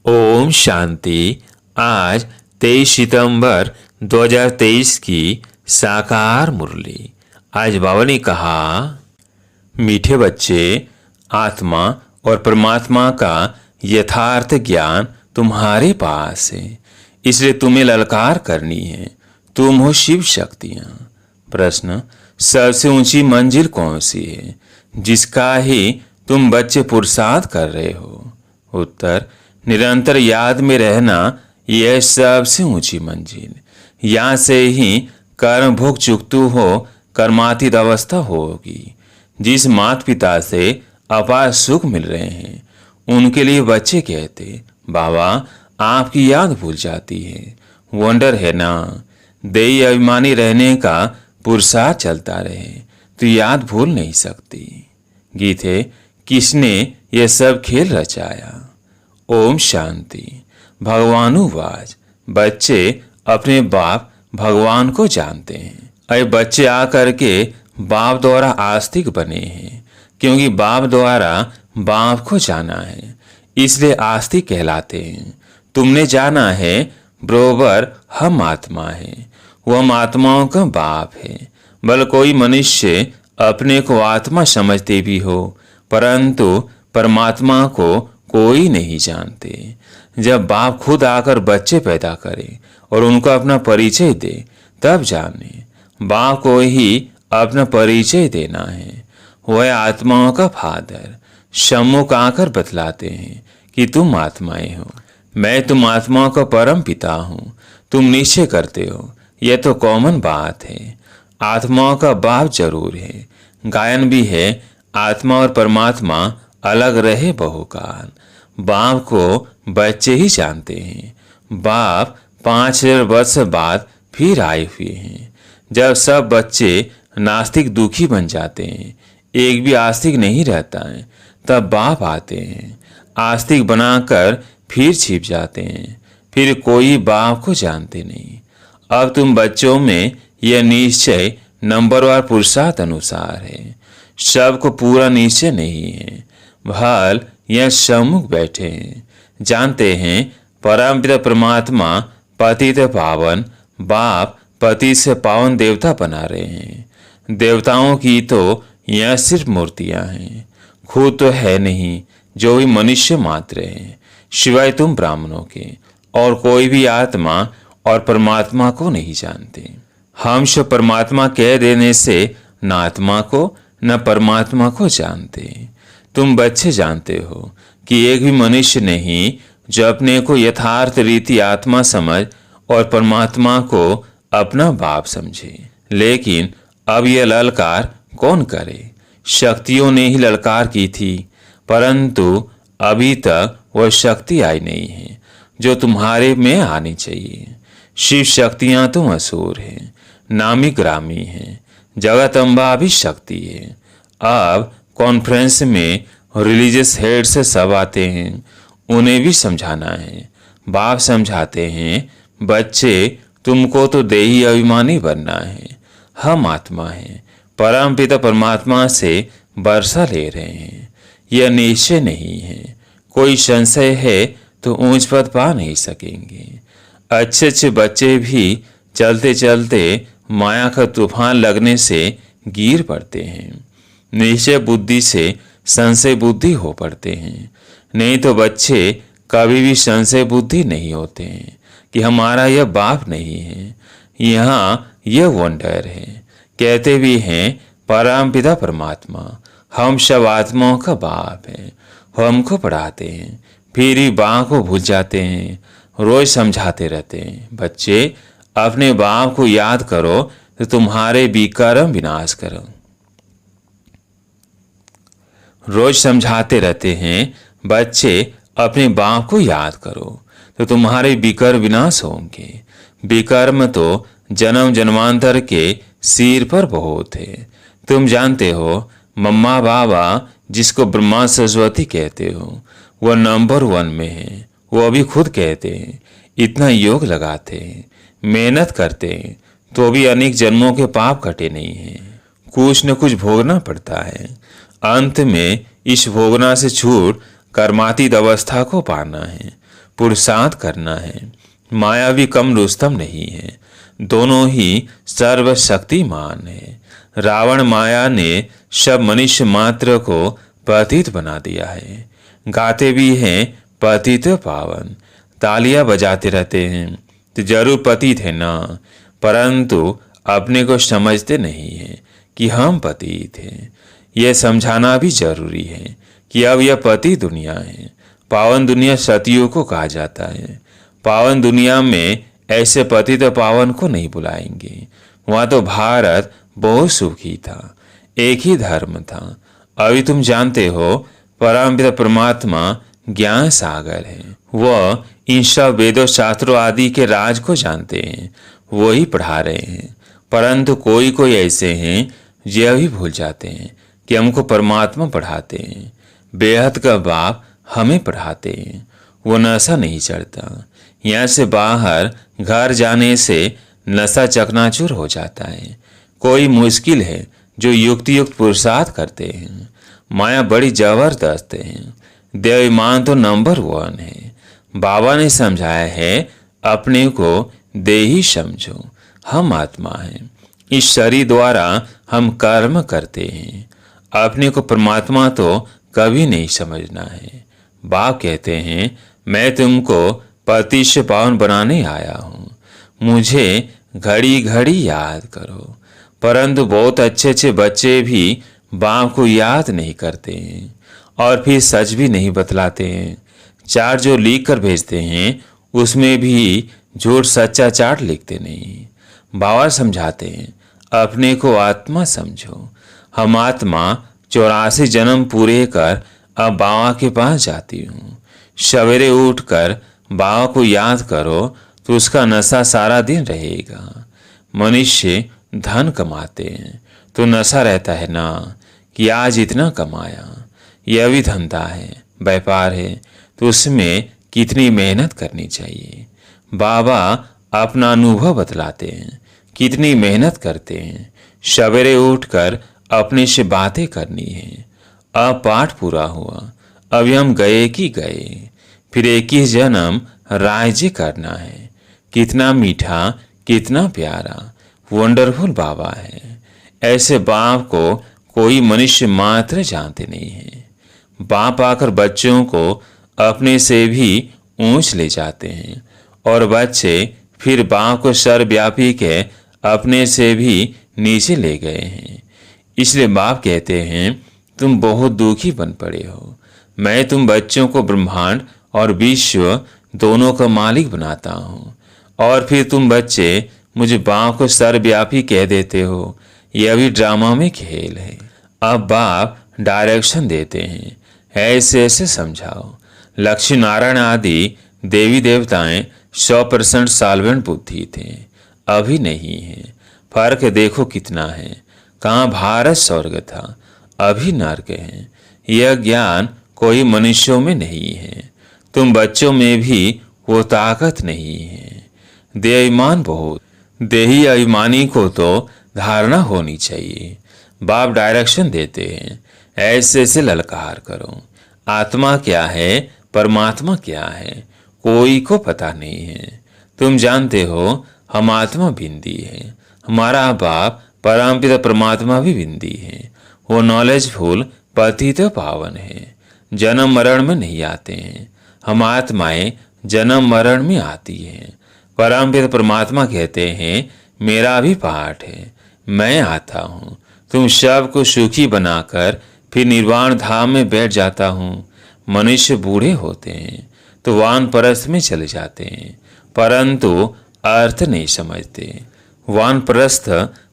ओम शांति। आज 23 सितंबर 2023 की साकार मुरली। आज बाबा ने कहा, मीठे बच्चे, आत्मा और परमात्मा का यथार्थ ज्ञान तुम्हारे पास है, इसलिए तुम्हें ललकार करनी है। तुम हो शिव शक्तियाँ। प्रश्न, सबसे ऊंची मंजिल कौन सी है जिसका ही तुम बच्चे पुरुषार्थ कर रहे हो? उत्तर, निरंतर याद में रहना यह सबसे ऊंची मंजिल। यहाँ से ही कर्म भोग चुकतु हो कर्मातीत अवस्था होगी। जिस माता पिता से अपार सुख मिल रहे हैं उनके लिए बच्चे कहते, बाबा आपकी याद भूल जाती है। वंडर है ना, देही अभिमानी रहने का पुरुषार्थ चलता रहे तो याद भूल नहीं सकती। गीत है, किसने यह सब खेल रचाया? ओम शांति। भगवानुवाच, बच्चे अपने बाप भगवान को जानते हैं। अरे बच्चे आकर के बाप द्वारा आस्तिक बने हैं, क्योंकि बाप द्वारा बाप को जाना है, इसलिए आस्तिक कहलाते हैं। तुमने जाना है बरोबर हम आत्मा है, वह आत्माओं का बाप है। भले कोई मनुष्य अपने को आत्मा समझते भी हो, परंतु परमात्मा को कोई नहीं जानते। जब बाप खुद आकर बच्चे पैदा करे और उनको अपना परिचय दे तब जाने। बाप को ही अपना परिचय देना है। वह आत्माओं का फादर सम्मुख आकर बतलाते हैं कि तुम आत्माएं हो, मैं तुम आत्माओं का परम पिता हूँ। तुम निश्चय करते हो, यह तो कॉमन बात है। आत्माओं का बाप जरूर है। गायन भी है, आत्मा और परमात्मा अलग रहे बहुकाल। बाप को बच्चे ही जानते हैं। बाप 5000 वर्ष बाद फिर आए हुए हैं। जब सब बच्चे नास्तिक दुखी बन जाते हैं, एक भी आस्तिक नहीं रहता है, तब बाप आते हैं। आस्तिक बनाकर फिर छिप जाते हैं, फिर कोई बाप को जानते नहीं। अब तुम बच्चों में यह निश्चय नंबरवार पुरुषार्थ अनुसार है। सबको पूरा निश्चय नहीं है। भल यह सम्मुख बैठे हैं, जानते हैं परमपिता परमात्मा पतित पावन, बाप पति से पावन देवता बना रहे हैं। देवताओं की तो यह सिर्फ मूर्तियां हैं, खुद तो है नहीं, जो भी मनुष्य मात्र हैं, सिवाय तुम ब्राह्मणों के। और कोई भी आत्मा और परमात्मा को नहीं जानते। हम सब परमात्मा कह देने से न आत्मा को न परमात्मा को जानते। तुम बच्चे जानते हो कि एक भी मनुष्य नहीं जो अपने को यथार्थ रीति आत्मा समझ और परमात्मा को अपना बाप समझे। लेकिन अब यह ललकार कौन करे? शक्तियों ने ही ललकार की थी, परंतु अभी तक वह शक्ति आई नहीं है जो तुम्हारे में आनी चाहिए। शिव शक्तियां तो असुर हैं, नामी ग्रामी हैं, जगत अम्बा भी शक्ति है। अब कॉन्फ्रेंस में रिलीजियस हेड से सब आते हैं, उन्हें भी समझाना है। बाप समझाते हैं, बच्चे तुमको तो देही अभिमानी बनना है। हम आत्मा हैं, परम पिता परमात्मा से वर्षा ले रहे हैं। यह निश्चय नहीं है। कोई संशय है तो ऊंच पद पा नहीं सकेंगे। अच्छे अच्छे बच्चे भी चलते चलते माया का तूफान लगने से गिर पड़ते हैं। निश्चय बुद्धि से संशय बुद्धि हो पड़ते हैं। नहीं तो बच्चे कभी भी संशय बुद्धि नहीं होते हैं कि हमारा यह बाप नहीं है। यहाँ यह वंडर है। कहते भी हैं परम पिता परमात्मा हम सब आत्माओं का बाप है। हमको पढ़ाते हैं, फिर ही बाप को भूल जाते हैं। रोज समझाते रहते हैं, बच्चे अपने बाप को याद करो तो तुम्हारे विकर्म विनाश करो। रोज समझाते रहते हैं, बच्चे अपने बाप को याद करो तो तुम्हारे विकर्म विनाश होंगे। विकर्म तो जन्म जन्मांतर के सिर पर बहुत है। तुम जानते हो मम्मा बाबा जिसको ब्रह्मा सरस्वती कहते हो, वह नंबर 1 में है। वो भी खुद कहते हैं, इतना योग लगाते हैं, मेहनत करते हैं, तो भी अनेक जन्मों के पाप कटे नहीं हैं। कुछ न कुछ भोगना पड़ता है। अंत में इस भोगना से छूट कर्मातीत अवस्था को पाना है, पुरुषार्थ करना है। मायावी कम रुस्तम नहीं है, दोनों ही सर्वशक्तिमान है। रावण माया ने सब मनुष्य मात्र को पतित बना दिया है। गाते भी हैं पतित पावन, तालियां बजाते रहते हैं तो जरूर पतित है ना, परंतु अपने को समझते नहीं है कि हम पतित हैं। यह समझाना भी जरूरी है कि अब यह पति दुनिया है। पावन दुनिया सतियों को कहा जाता है। पावन दुनिया में ऐसे पतित पावन को नहीं बुलाएंगे। वहां तो भारत बहुत सुखी था, एक ही धर्म था। अभी तुम जानते हो परमपिता परमात्मा ज्ञान सागर है। वह इन सब वेदों शास्त्रों आदि के राज को जानते हैं, वही पढ़ा रहे हैं। परंतु कोई कोई ऐसे हैं जो भी भूल जाते हैं कि हमको परमात्मा पढ़ाते हैं, बेहद का बाप हमें पढ़ाते हैं। वो नशा नहीं चढ़ता। यहाँ से बाहर घर जाने से नशा चकनाचूर हो जाता है। कोई मुश्किल है जो युक्त पुरुषार्थ करते हैं। माया बड़ी जबरदस्त है। देवीमान तो नंबर 1 है। बाबा ने समझाया है अपने को देही समझो, हम आत्मा हैं। इस शरीर द्वारा हम कर्म करते हैं। अपने को परमात्मा तो कभी नहीं समझना है। बाप कहते हैं मैं तुमको पति से पावन बनाने आया हूँ, मुझे घड़ी घड़ी याद करो। परंतु बहुत अच्छे अच्छे बच्चे भी बाप को याद नहीं करते हैं और फिर सच भी नहीं बतलाते हैं। चार्ट जो लिख कर भेजते हैं उसमें भी झूठ सच्चा चार्ट लिखते नहीं। बाबा समझाते हैं अपने को आत्मा समझो। हम आत्मा 84 जन्म पूरे कर अब बाबा के पास जाती हूँ। सवेरे उठकर बाबा को याद करो तो उसका नशा सारा दिन रहेगा। मनुष्य धन कमाते हैं तो नशा रहता है ना कि आज इतना कमाया। यह भी धंधा है, व्यापार है, तो उसमें कितनी मेहनत करनी चाहिए। बाबा अपना अनुभव बतलाते हैं कितनी मेहनत करते हैं। सवेरे उठकर अपने से बातें करनी है। अब पाठ पूरा हुआ, अभी हम गए कि गए, फिर 21 जन्म राज्य करना है। कितना मीठा, कितना प्यारा, वंडरफुल बाबा है। ऐसे बाप को कोई मनुष्य मात्र जानते नहीं है। बाप आकर बच्चों को अपने से भी ऊंच ले जाते हैं और बच्चे फिर बाप को सर्वव्यापी के अपने से भी नीचे ले गए हैं। इसलिए बाप कहते हैं तुम बहुत दुखी बन पड़े हो। मैं तुम बच्चों को ब्रह्मांड और विश्व दोनों का मालिक बनाता हूँ और फिर तुम बच्चे मुझे बाप को सर्वव्यापी कह देते हो। यह भी ड्रामा में खेल है। अब बाप डायरेक्शन देते हैं, ऐसे ऐसे समझाओ। लक्ष्मी नारायण आदि देवी देवताएं 100% सॉल्वेंट बुद्धि थे, अभी नहीं है। फर्क देखो कितना है। कहाँ भारत स्वर्ग था, अभी नर्क है। यह ज्ञान कोई मनुष्यों में नहीं है। तुम बच्चों में भी वो ताकत नहीं है। देहाभिमान बहुत, देही अभिमानी को तो धारणा होनी चाहिए। बाप डायरेक्शन देते हैं, ऐसे ऐसे ललकार करो। आत्मा क्या है, परमात्मा क्या है, कोई को पता नहीं है। तुम जानते हो हम आत्मा बिंदी है, हमारा बाप परमपिता परमात्मा भी बिंदी है। वो नॉलेजफुल पतित पावन है, जन्म मरण में नहीं आते हैं। हम आत्माएं जन्म मरण में आती हैं। परमपिता परमात्मा कहते हैं मेरा भी पाठ है, मैं आता हूँ, तुम सब को सुखी बनाकर फिर निर्वाण धाम में बैठ जाता हूँ। मनुष्य बूढ़े होते हैं तो वानप्रस्थ में चले जाते हैं, परंतु अर्थ नहीं समझते। वानप्रस्थ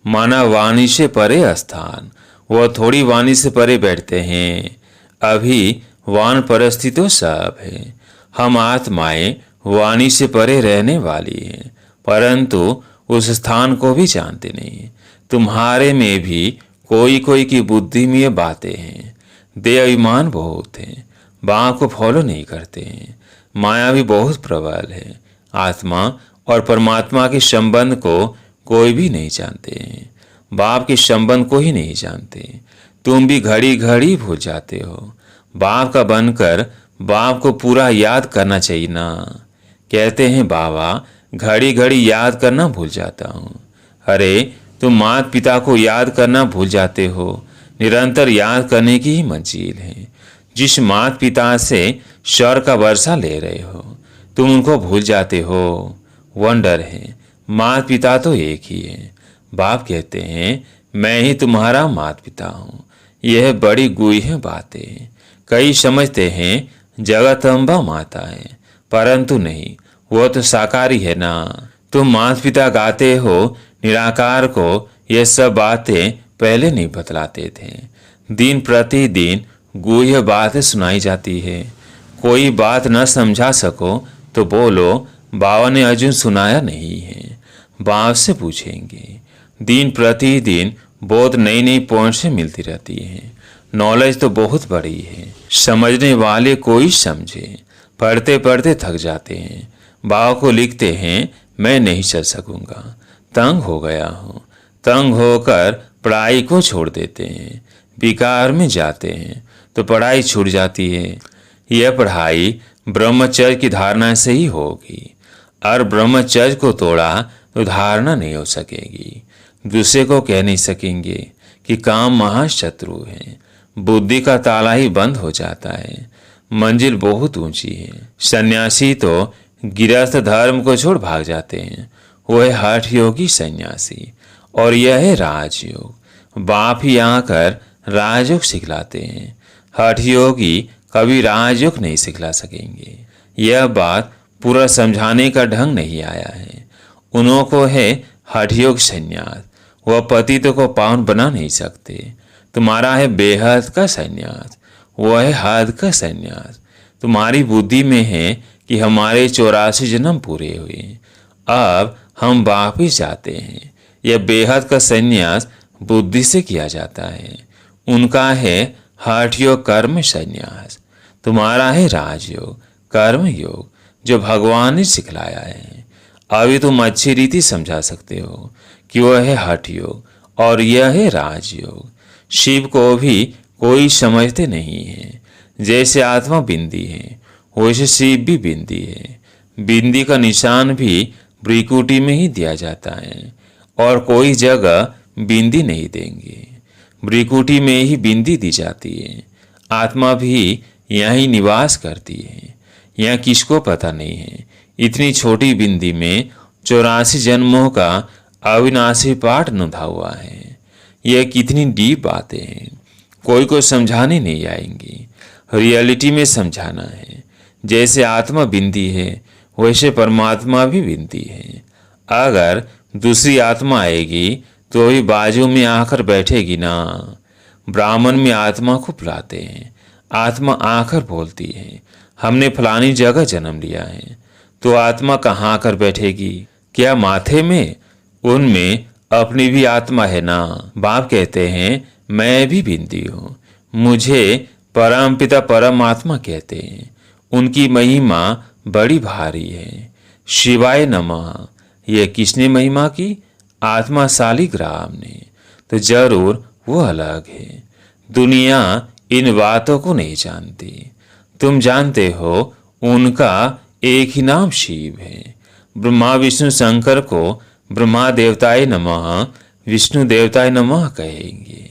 माना वाणी से परे स्थान, वह थोड़ी वाणी से परे बैठते हैं। अभी वानप्रस्थी तो सब है। हम आत्माएं वाणी से परे रहने वाली हैं, परंतु उस स्थान को भी जानते नहीं। तुम्हारे में भी कोई कोई की बुद्धि में ये बातें हैं। देह अभिमान बहुत है, बाप को फॉलो नहीं करते हैं। माया भी बहुत प्रबल है। आत्मा और परमात्मा के संबंध को कोई भी नहीं जानते हैं। बाप के संबंध को ही नहीं जानते। तुम भी घड़ी घड़ी भूल जाते हो। बाप का बनकर बाप को पूरा याद करना चाहिए ना। कहते हैं बाबा घड़ी घड़ी याद करना भूल जाता हूँ। अरे तुम माता पिता को याद करना भूल जाते हो। निरंतर याद करने की ही मंजिल है। जिस माता पिता से स्वर का वर्षा ले रहे हो तुम उनको भूल जाते हो। वंडर है, माता पिता तो एक ही है। बाप कहते हैं मैं ही तुम्हारा माता पिता हूँ। यह बड़ी गुह्य बात है। कई समझते हैं जगदम्बा माता है, परंतु नहीं, वो तो साकारी है ना। तुम माता पिता गाते हो निराकार को ये सब बातें पहले नहीं बतलाते थे। दिन प्रतिदिन गुह्य बातें सुनाई जाती है। कोई बात न समझा सको तो बोलो बाबा ने अर्जुन सुनाया नहीं है। बाप से पूछेंगे। दिन प्रतिदिन बहुत नई नई पॉइंट से मिलती रहती है। नॉलेज तो बहुत बड़ी है, समझने वाले कोई समझे। पढ़ते पढ़ते थक जाते हैं, बाबा को लिखते हैं मैं नहीं चल सकूंगा, तंग हो गया हूँ। तंग होकर पढ़ाई को छोड़ देते हैं, विकार में जाते हैं तो पढ़ाई छूट जाती है। यह पढ़ाई ब्रह्मचर्य की धारणा से ही होगी, और ब्रह्मचर्य को तोड़ा तो धारणा नहीं हो सकेगी। दूसरे को कह नहीं सकेंगे कि काम महाशत्रु है। बुद्धि का ताला ही बंद हो जाता है। मंजिल बहुत ऊंची है। सन्यासी तो गृहस्थ धर्म को छोड़ भाग जाते हैं। वो है हठ योगी सन्यासी, और यह है राजयोग। बाप ही आकर राजयोग सिखलाते हैं। हठ योगी कभी राजयोग नहीं सिखला सकेंगे। यह बात पूरा समझाने का ढंग नहीं आया है। उन्हों को है हठयोग संन्यास। वह पतित को पावन बना नहीं सकते। तुम्हारा है बेहद का संन्यास, वह है हद का संन्यास। तुम्हारी बुद्धि में है कि हमारे 84 जन्म पूरे हुए, अब हम वापिस जाते हैं। यह बेहद का संन्यास बुद्धि से किया जाता है। उनका है हठ योग कर्म संन्यास। तुम्हारा है राजयोग कर्म योग, जो भगवान ने सिखलाया है। अभी तुम अच्छी रीति समझा सकते हो कि वह है हठ योग और यह है राजयोग। शिव को भी कोई समझते नहीं है। जैसे आत्मा बिंदी है वैसे शिव भी बिंदी है। बिंदी का निशान भी भ्रिकुटी में ही दिया जाता है, और कोई जगह बिंदी नहीं देंगे। भ्रिकुटी में ही बिंदी दी जाती है। आत्मा भी यहीं निवास करती है। यह किसको पता नहीं है, इतनी छोटी बिंदी में 84 जन्मों का अविनाशी पाठ नुधा हुआ है। यह कितनी डीप बातें हैं, कोई को समझाने नहीं आएंगी। रियलिटी में समझाना है। जैसे आत्मा बिंदी है वैसे परमात्मा भी बिंदी है। अगर दूसरी आत्मा आएगी तो भी बाजू में आकर बैठेगी ना। ब्राह्मण में आत्मा को बुलाते हैं। आत्मा आकर बोलती है हमने फलानी जगह जन्म लिया है। तो आत्मा कहाँ आकर बैठेगी? क्या माथे में? उनमें अपनी भी आत्मा है ना। बाप कहते हैं मैं भी बिंदी हूँ। मुझे परम पिता परमात्मा कहते हैं। उनकी महिमा बड़ी भारी है। शिवाय नमः। यह किसने महिमा की? आत्मा शालिग्राम ने। तो जरूर वो अलग है। दुनिया इन बातों को नहीं जानती। तुम जानते हो उनका एक ही नाम शिव है। ब्रह्मा विष्णु शंकर को ब्रह्मा देवताय नमः विष्णु देवताय नमः कहेंगे।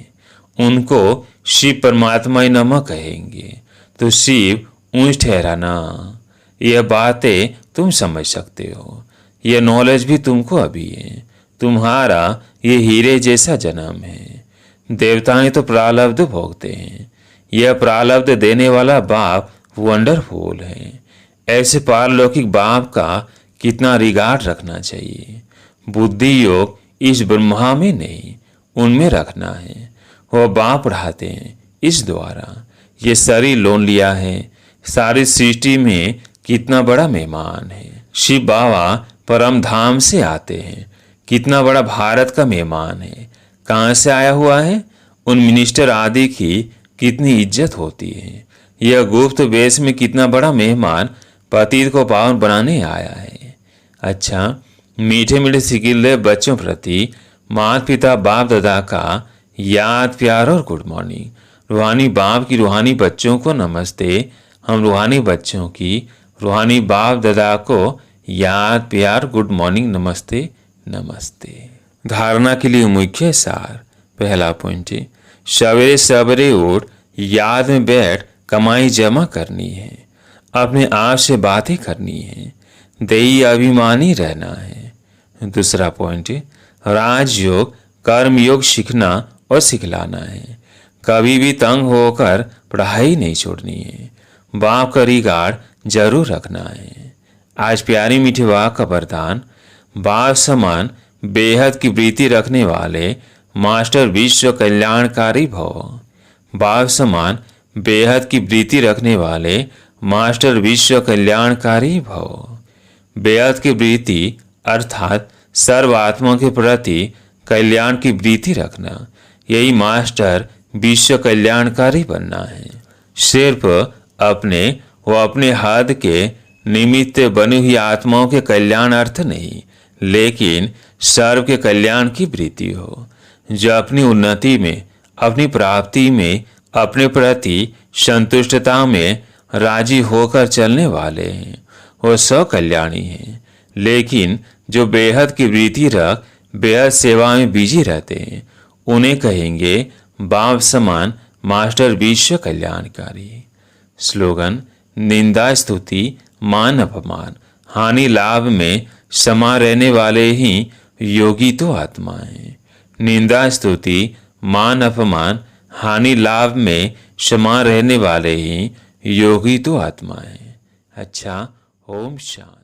उनको शिव परमात्मा नमः कहेंगे। तो शिव ऊंच ठहराना। यह बातें तुम समझ सकते हो। यह नॉलेज भी तुमको अभी है। तुम्हारा ये हीरे जैसा जन्म है। देवताएं तो प्रारब्ध भोगते हैं। यह प्रारब्ध देने वाला बाप वंडरफुल है। ऐसे पारलौकिक बाप का कितना रिगार्ड रखना चाहिए। बुद्धि योग इस ब्रह्मा में नहीं उनमें रखना है। वह बाप पढ़ाते हैं इस द्वारा। ये शरीर लोन लिया है। सारी सृष्टि में कितना बड़ा मेहमान है। शिव बाबा परम धाम से आते हैं। कितना बड़ा भारत का मेहमान है। कहाँ से आया हुआ है? उन मिनिस्टर आदि की कितनी इज्जत होती है। यह गुप्त वेश में कितना बड़ा मेहमान पतित को पावन बनाने आया है। अच्छा, मीठे मीठे सिकिल्ले बच्चों प्रति माता पिता बाप दादा का याद प्यार और गुड मॉर्निंग। रूहानी बाप की रूहानी बच्चों को नमस्ते। हम रूहानी बच्चों की रूहानी बाप दादा को याद प्यार गुड मॉर्निंग नमस्ते नमस्ते। धारणा के लिए मुख्य सार। पहला पॉइंट है, सवेरे सवेरे उठ याद में बैठ कमाई जमा करनी है, अपने आप से बातें करनी है, दैवी अभिमानी रहना है। दूसरा पॉइंट है, राजयोग कर्म योग सीखना और सिखलाना है, कभी भी तंग होकर पढ़ाई नहीं छोड़नी है, बाप का रिगार्ड जरूर रखना है। आज प्यारी मीठी वाक का वरदान, बाप समान बेहद की प्रीति रखने वाले मास्टर विश्व कल्याणकारी भव। बाप समान बेहद की प्रीति रखने वाले मास्टर विश्व कल्याणकारी भव। बेहद की प्रीति अर्थात सर्व आत्मा के प्रति कल्याण की प्रीति रखना, यही मास्टर विश्व कल्याणकारी बनना है। सिर्फ अपने व अपने हद के निमित्त बनी हुई आत्माओं के कल्याण अर्थ नहीं, लेकिन सर्व के कल्याण की प्रीति हो, जो अपनी उन्नति में, अपनी प्राप्ति में, अपने प्रति संतुष्टता में राजी होकर चलने वाले हैं, वो स्वकल्याणी हैं। लेकिन जो बेहद की वृत्ति रख बेहद सेवा में बिजी रहते हैं, उन्हें कहेंगे बाप समान मास्टर विश्व कल्याणकारी। स्लोगन, निंदा स्तुति मान अपमान हानि लाभ में समा रहने वाले ही योगी तो आत्मा है। निंदा स्तुति मान अपमान हानि लाभ में समा रहने वाले ही योगी तो आत्मा है। अच्छा, ओम शांति।